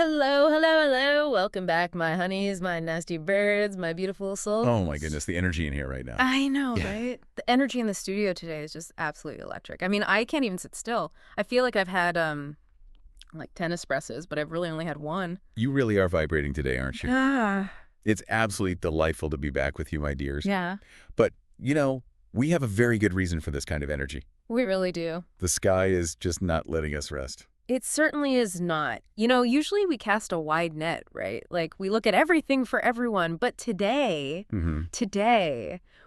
Hello, hello, hello. Welcome back, my honeys, my nasty birds, my beautiful souls. Oh my goodness, the energy in here right now. I know, Yeah. right? The energy in the studio today is just absolutely electric. I mean, I can't even sit still. I feel like I've had like 10 espressos, but I've really only had one. You really are vibrating today, aren't you? Ah, It's absolutely delightful to be back with you, my dears. yeah, But, we have a very good reason for this kind of energy. we really do. The sky is just not letting us rest. It certainly is not. You know, usually we cast a wide net, right? Like we look at everything for everyone, but today,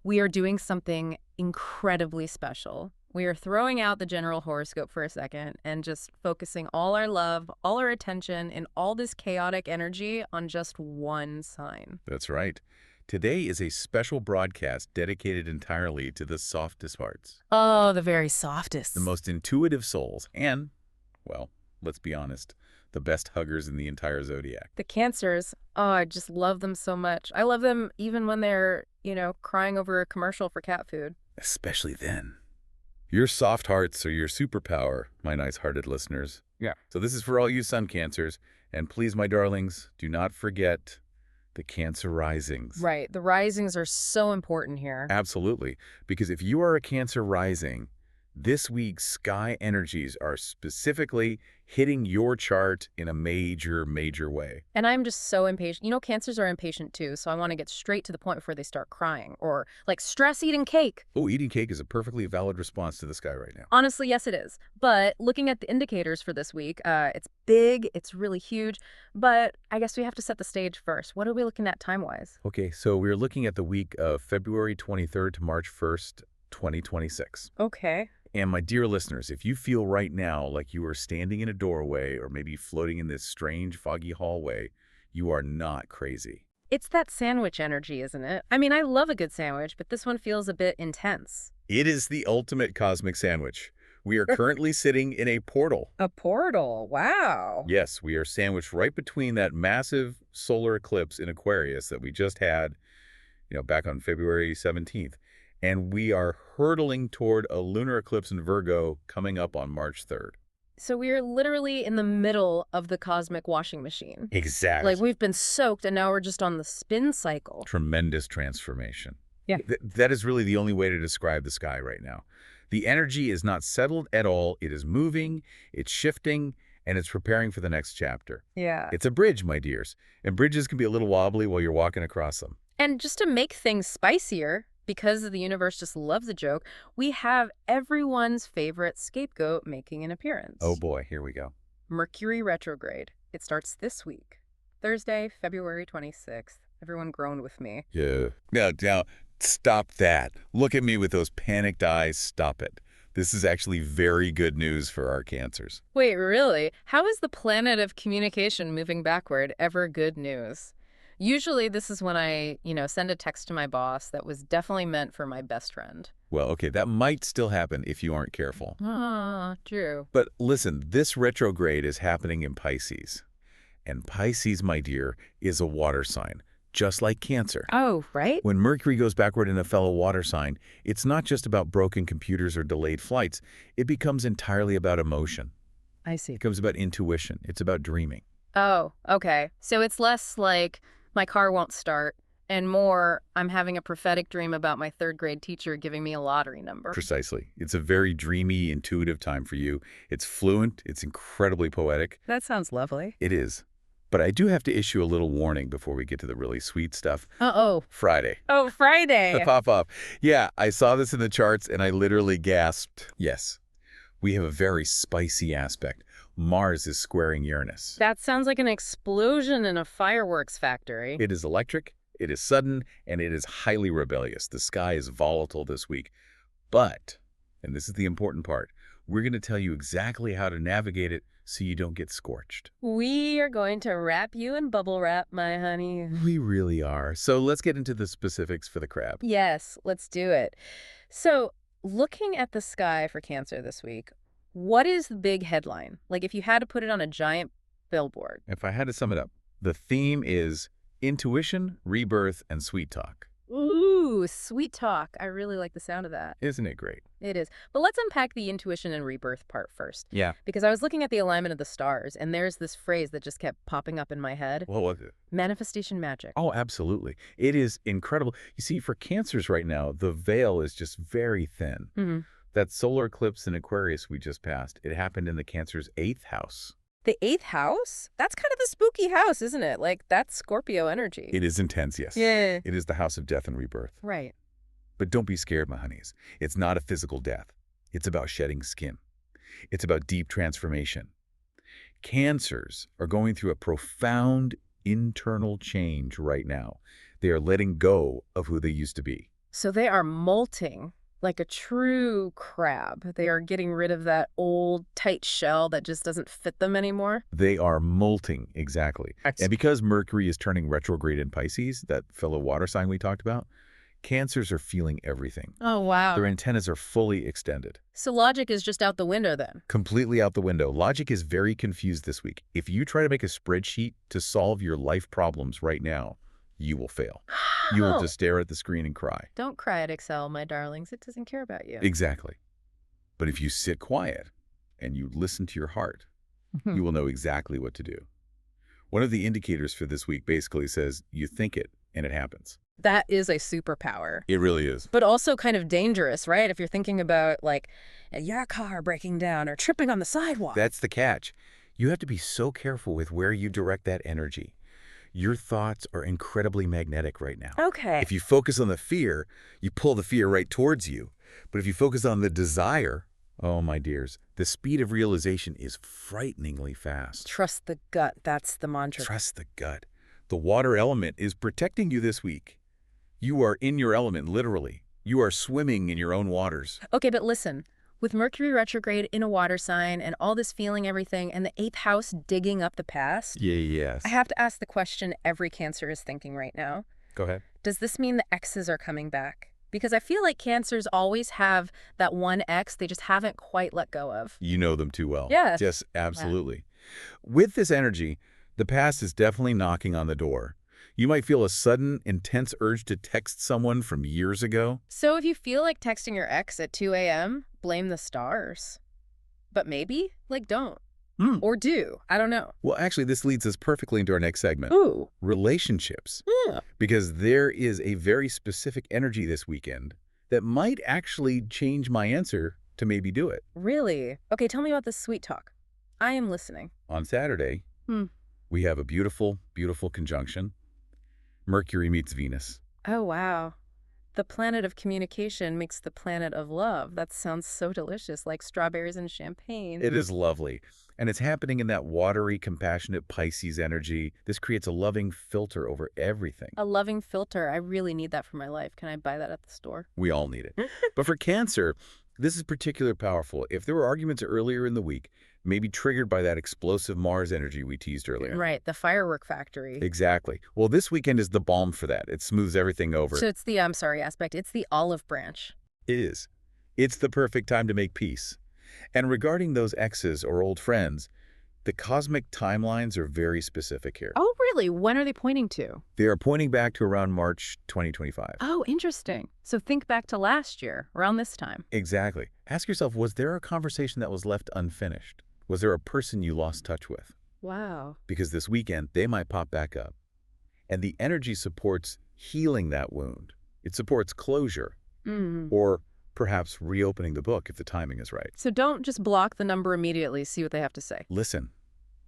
we are doing something incredibly special. We are throwing out the general horoscope for a second and just focusing all our love, all our attention, and all this chaotic energy on just one sign. That's right. Today is a special broadcast dedicated entirely to the softest hearts, Oh, the very softest. the most intuitive souls, and, well, let's be honest, the best huggers in the entire zodiac. The Cancers, oh, I just love them so much. I love them even when they're, crying over a commercial for cat food. Especially then. Your soft hearts are your superpower, my nice-hearted listeners. Yeah. So this is for all you sun cancers. And please, my darlings, do not forget the Cancer risings. Right. The risings are so important here. Absolutely. Because if you are a Cancer rising, this week's sky energies are specifically hitting your chart in a major, major way. And I'm just so impatient. You know, Cancers are impatient too, so I want to get straight to the point before they start crying or like stress eating cake. Oh, eating cake is a perfectly valid response to the sky right now. Honestly, yes, it is. But looking at the indicators for this week, it's big, it's really huge. But I guess we have to set the stage first. What are we looking at time-wise? Okay, so we're looking at the week of February 23rd to March 1st, 2026. Okay. And my dear listeners, if you feel right now like you are standing in a doorway or maybe floating in this strange, foggy hallway, you are not crazy. It's that sandwich energy, isn't it? I mean, I love a good sandwich, but this one feels a bit intense. It is the ultimate cosmic sandwich. We are currently sitting in a portal. A portal. Wow. Yes, we are sandwiched right between that massive solar eclipse in Aquarius that we just had, back on February 17th. And we are hurtling toward a lunar eclipse in Virgo coming up on March 3rd. So we're literally in the middle of the cosmic washing machine. Exactly. Like we've been soaked and now we're just on the spin cycle. Tremendous transformation. Yeah. That is really the only way to describe the sky right now. The energy is not settled at all. It is moving, it's shifting, and it's preparing for the next chapter. Yeah. It's a bridge, my dears. And bridges can be a little wobbly while you're walking across them. And just to make things spicier, because the universe just loves a joke, we have everyone's favorite scapegoat making an appearance. Oh boy, here we go. Mercury retrograde. It starts this week, Thursday, February 26th. Everyone groaned with me. Yeah. Now, stop that. Look at me with those panicked eyes. Stop it. This is actually very good news for our Cancers. Wait, really? How is the planet of communication moving backward ever good news? Usually this is when I, send a text to my boss that was definitely meant for my best friend. Well, okay, that might still happen if you aren't careful. Ah, true. But listen, this retrograde is happening in Pisces. And Pisces, my dear, is a water sign, just like Cancer. Oh, right? When Mercury goes backward in a fellow water sign, it's not just about broken computers or delayed flights. It becomes entirely about emotion. I see. It becomes about intuition. It's about dreaming. Oh, okay. So it's less like my car won't start and more I'm having a prophetic dream about my third grade teacher giving me a lottery number. Precisely. It's a very dreamy, intuitive time for you. It's fluent. It's incredibly poetic. That sounds lovely. It is. But I do have to issue a little warning before we get to the really sweet stuff. Uh-oh. Friday. Oh, Friday. Pop off. Yeah, I saw this in the charts and I literally gasped. Yes, we have a very spicy aspect. Mars is squaring Uranus. That sounds like an explosion in a fireworks factory. It is electric, it is sudden, and it is highly rebellious. The sky is volatile this week. But, and this is the important part, we're going to tell you exactly how to navigate it so you don't get scorched. We are going to wrap you in bubble wrap, my honey. We really are. So let's get into the specifics for the crab. Yes, let's do it. So, looking at the sky for Cancer this week, what is the big headline? Like if you had to put it on a giant billboard. If I had to sum it up, the theme is intuition, rebirth, and sweet talk. Ooh, Ooh, sweet talk. I really like the sound of that. Isn't it great? It is. But let's unpack the intuition and rebirth part first. Yeah. Because I was looking at the alignment of the stars, and there's this phrase that just kept popping up in my head. What was it? Manifestation magic. Oh, absolutely. It is incredible. You see, for Cancers right now, the veil is just very thin. Mm-hmm. That solar eclipse in Aquarius we just passed, it happened in the Cancer's 8th house. The 8th house? That's kind of the spooky house, isn't it? Like, that's Scorpio energy. It is intense, yes. Yeah. It is the house of death and rebirth. Right. But don't be scared, my honeys. It's not a physical death. It's about shedding skin. It's about deep transformation. Cancers are going through a profound internal change right now. They are letting go of who they used to be. So they are molting like a true crab. They are getting rid of that old, tight shell that just doesn't fit them anymore. They are molting, exactly. And because Mercury is turning retrograde in Pisces, that fellow water sign we talked about, Cancers are feeling everything. Oh, wow. Their antennas are fully extended. So logic is just out the window then? Completely out the window. Logic is very confused this week. If you try to make a spreadsheet to solve your life problems right now, you will fail. You will just stare at the screen and cry. Don't cry at Excel, my darlings. It doesn't care about you. Exactly. But if you sit quiet and you listen to your heart, you will know exactly what to do. One of the indicators for this week basically says you think it and it happens. That is a superpower. It really is. But also kind of dangerous, right? If you're thinking about, like, your car breaking down or tripping on the sidewalk. That's the catch. You have to be so careful with where you direct that energy. Your thoughts are incredibly magnetic right now. Okay. If you focus on the fear, you pull the fear right towards you. But if you focus on the desire, oh, my dears, the speed of realization is frighteningly fast. Trust the gut. That's the mantra. Trust the gut. The water element is protecting you this week. You are in your element, literally. You are swimming in your own waters. Okay, but listen. With Mercury retrograde in a water sign and all this feeling everything and the 8th house digging up the past, Yes. I have to ask the question every Cancer is thinking right now. Go ahead. Does this mean the exes are coming back? Because I feel like Cancers always have that one ex they just haven't quite let go of. You know them too well. Yes. Yes, absolutely. With this energy, the past is definitely knocking on the door. You might feel a sudden, intense urge to text someone from years ago. So if you feel like texting your ex at 2 a.m., blame the stars. But maybe, like, don't. Or do. I don't know. Well, actually, this leads us perfectly into our next segment. Ooh. Relationships. Yeah. Because there is a very specific energy this weekend that might actually change my answer to maybe do it. Really? Okay, tell me about this sweet talk. I am listening. On Saturday, we have a beautiful, beautiful conjunction. Mercury meets Venus. Oh, wow. The planet of communication meets the planet of love. That sounds so delicious, like strawberries and champagne. It is lovely. And it's happening in that watery, compassionate Pisces energy. This creates a loving filter over everything. A loving filter. I really need that for my life. Can I buy that at the store? We all need it. But for Cancer, this is particularly powerful. If there were arguments earlier in the week, maybe triggered by that explosive Mars energy we teased earlier. Right, the firework factory. Exactly. Well, this weekend is the balm for that. It smooths everything over. So it's the, aspect. It's the olive branch. It is. It's the perfect time to make peace. And regarding those exes or old friends, the cosmic timelines are very specific here. Oh, really? When are they pointing to? They are pointing back to around March 2025. Oh, interesting. So think back to last year, around this time. Exactly. Ask yourself, was there a conversation that was left unfinished? Was there a person you lost touch with? Wow. Because this weekend, they might pop back up. And the energy supports healing that wound. It supports closure. Or perhaps reopening the book if the timing is right. So don't just block the number immediately. See what they have to say. Listen.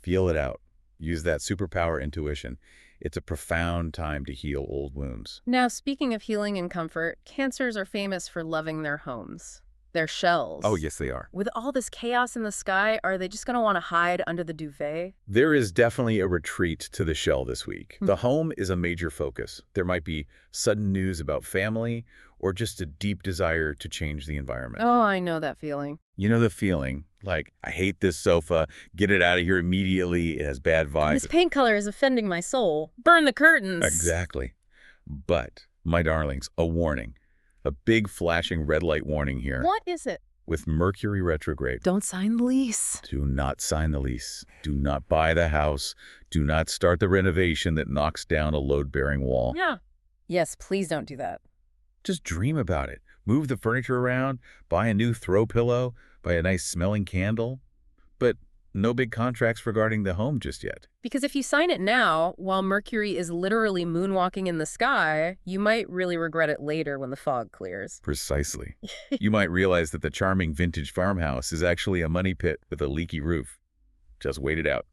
Feel it out. Use that superpower intuition. It's a profound time to heal old wounds. Now, speaking of healing and comfort, Cancers are famous for loving their homes. Their shells. Oh, yes, they are. With all this chaos in the sky, are they just going to want to hide under the duvet? There is definitely a retreat to the shell this week. The home is a major focus. There might be sudden news about family or just a deep desire to change the environment. Oh, I know that feeling. You know the feeling, like, I hate this sofa, get it out of here immediately, it has bad vibes. This paint color is offending my soul. Burn the curtains. Exactly. But, my darlings, a warning. A big flashing red light warning here. What is it? With Mercury retrograde. Don't sign the lease. Do not sign the lease. Do not buy the house. Do not start the renovation that knocks down a load-bearing wall. Yeah. Yes, please don't do that. Just dream about it. Move the furniture around, buy a new throw pillow, buy a nice smelling candle. But no big contracts regarding the home just yet. Because if you sign it now, while Mercury is literally moonwalking in the sky, you might really regret it later when the fog clears. Precisely. You might realize that the charming vintage farmhouse is actually a money pit with a leaky roof. Just wait it out.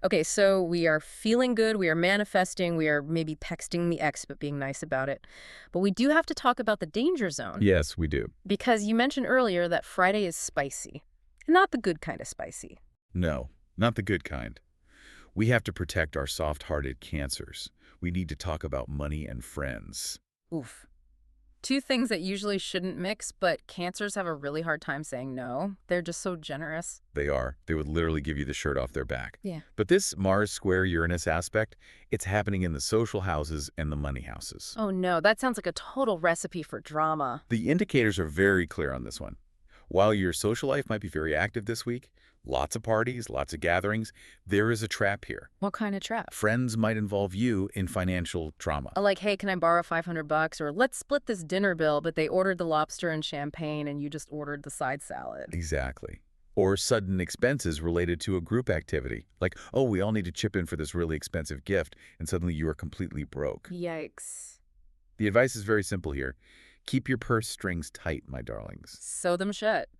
Okay, so we are feeling good, we are manifesting, we are maybe texting the ex but being nice about it. But we do have to talk about the danger zone. Yes, we do. Because you mentioned earlier that Friday is spicy. Not the good kind of spicy. No, not the good kind. We have to protect our soft-hearted Cancers. We need to talk about money and friends. Oof. Two things that usually shouldn't mix, but Cancers have a really hard time saying no. They're just so generous. They are. They would literally give you the shirt off their back. Yeah. But this Mars square Uranus aspect, it's happening in the social houses and the money houses. Oh no, that sounds like a total recipe for drama. The indicators are very clear on this one. While your social life might be very active this week, lots of parties, lots of gatherings, there is a trap here. What kind of trap? Friends might involve you in financial drama. Like, hey, can I borrow $500? Or let's split this dinner bill, but they ordered the lobster and champagne and you just ordered the side salad. Exactly. Or sudden expenses related to a group activity. Like, oh, we all need to chip in for this really expensive gift, and suddenly you are completely broke. Yikes. The advice is very simple here. Keep your purse strings tight, my darlings. Sew them shut.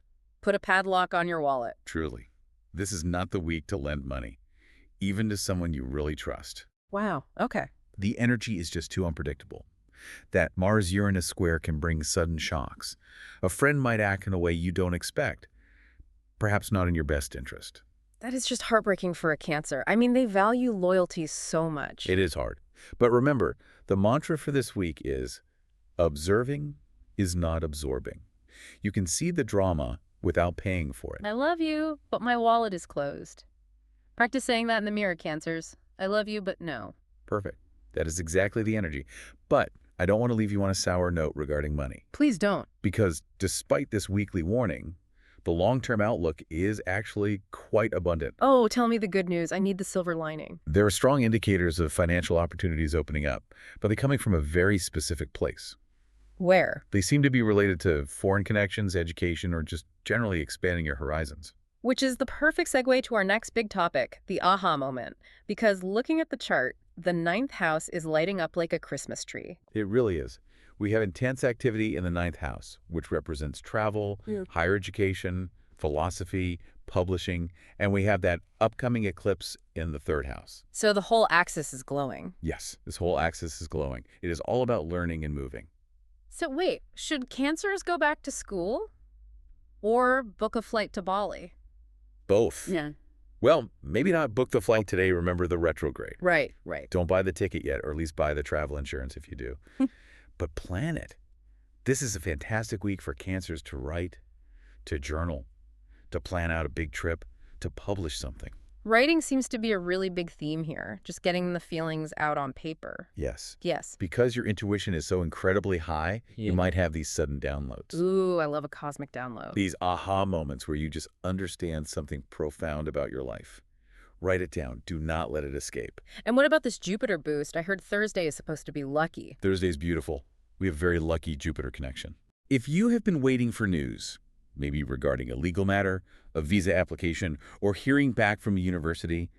Put a padlock on your wallet. Truly. This is not the week to lend money, even to someone you really trust. Wow, okay. The energy is just too unpredictable. That Mars-Uranus square can bring sudden shocks. A friend might act in a way you don't expect, perhaps not in your best interest. That is just heartbreaking for a Cancer. I mean, they value loyalty so much. It is hard. But remember, the mantra for this week is, observing is not absorbing. You can see the drama without paying for it. I love you, but my wallet is closed. Practice saying that in the mirror, Cancers. I love you, but no. Perfect. That is exactly the energy. But I don't want to leave you on a sour note regarding money. Please don't. Because despite this weekly warning, the long-term outlook is actually quite abundant. Oh, tell me the good news. I need the silver lining. There are strong indicators of financial opportunities opening up, but they're coming from a very specific place. Where? They seem to be related to foreign connections, education, or just generally expanding your horizons. Which is the perfect segue to our next big topic, the aha moment. Because looking at the chart, the 9th house is lighting up like a Christmas tree. It really is. We have intense activity in the 9th house, which represents travel, higher education, philosophy, publishing, and we have that upcoming eclipse in the 3rd house. So the whole axis is glowing. Yes, this whole axis is glowing. It is all about learning and moving. So wait, should Cancers go back to school? Or book a flight to Bali? Both. Yeah. Well, maybe not book the flight today, remember the retrograde. Right. Don't buy the ticket yet, or at least buy the travel insurance if you do. But plan it. This is a fantastic week for Cancers to write, to journal, to plan out a big trip, to publish something. Writing seems to be a really big theme here, just getting the feelings out on paper. Yes. Yes. Because your intuition is so incredibly high, you might have these sudden downloads. Ooh, I love a cosmic download. These aha moments where you just understand something profound about your life. Write it down. Do not let it escape. And what about this Jupiter boost? I heard Thursday is supposed to be lucky. Thursday's beautiful. We have a very lucky Jupiter connection. If you have been waiting for news, maybe regarding a legal matter, a visa application, or hearing back from a university,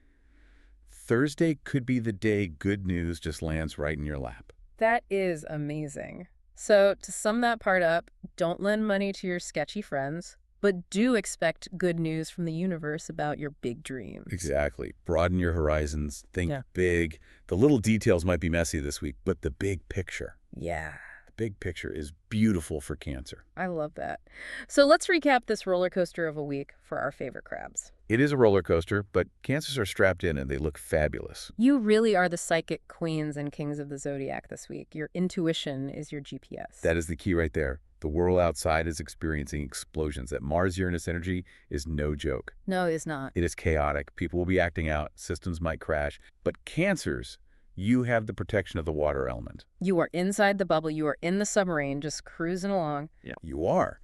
Thursday could be the day good news just lands right in your lap. That is amazing. So to sum that part up, don't lend money to your sketchy friends, but do expect good news from the universe about your big dreams. Exactly. Broaden your horizons. Think big. The little details might be messy this week, but the big picture. Yeah. Big picture is beautiful for Cancer. I love that. So let's recap this roller coaster of a week for our favorite crabs. It is a roller coaster, but Cancers are strapped in and they look fabulous. You really are the psychic queens and kings of the zodiac this week. Your intuition is your GPS. That is the key right there. The world outside is experiencing explosions. That Mars-Uranus energy is no joke. No, it's not. It is chaotic. People will be acting out. Systems might crash. But Cancers, you have the protection of the water element. You are inside the bubble. You are in the submarine, just cruising along. Yeah. You are.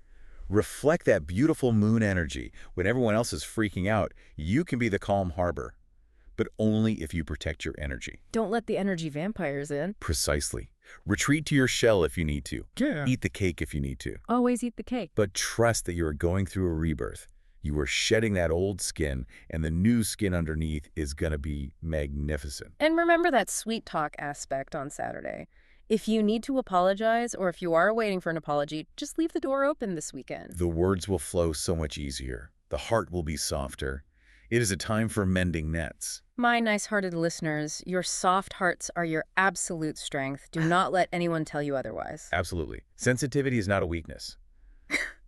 Reflect that beautiful moon energy. When everyone else is freaking out, you can be the calm harbor. But only if you protect your energy. Don't let the energy vampires in. Precisely. Retreat to your shell if you need to. Yeah. Eat the cake if you need to. Always eat the cake. But trust that you are going through a rebirth. You are shedding that old skin, and the new skin underneath is going to be magnificent. And remember that sweet talk aspect on Saturday. If you need to apologize, or if you are waiting for an apology, just leave the door open this weekend. The words will flow so much easier. The heart will be softer. It is a time for mending nets. My nice-hearted listeners, your soft hearts are your absolute strength. Do not let anyone tell you otherwise. Absolutely. Sensitivity is not a weakness.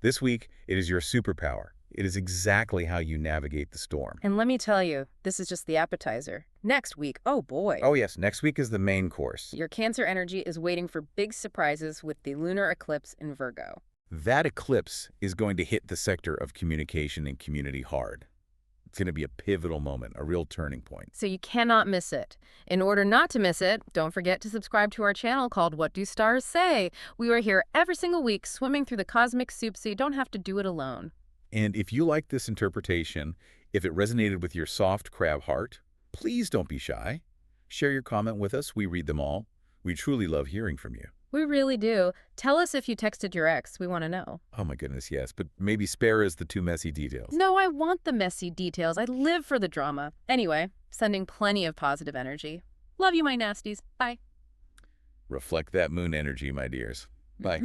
This week, it is your superpower. It is exactly how you navigate the storm. And let me tell you, this is just the appetizer. Next week, oh boy. Oh yes, next week is the main course. Your Cancer energy is waiting for big surprises with the lunar eclipse in Virgo. That eclipse is going to hit the sector of communication and community hard. It's going to be a pivotal moment, a real turning point. So you cannot miss it. In order not to miss it, don't forget to subscribe to our channel called What Do Stars Say? We are here every single week swimming through the cosmic soup so you don't have to do it alone. And if you like this interpretation, if it resonated with your soft crab heart, please don't be shy. Share your comment with us. We read them all. We truly love hearing from you. We really do. Tell us if you texted your ex. We want to know. Oh my goodness, yes. But maybe spare us the too messy details. No, I want the messy details. I live for the drama. Anyway, sending plenty of positive energy. Love you, my nasties. Bye. Reflect that moon energy, my dears. Bye.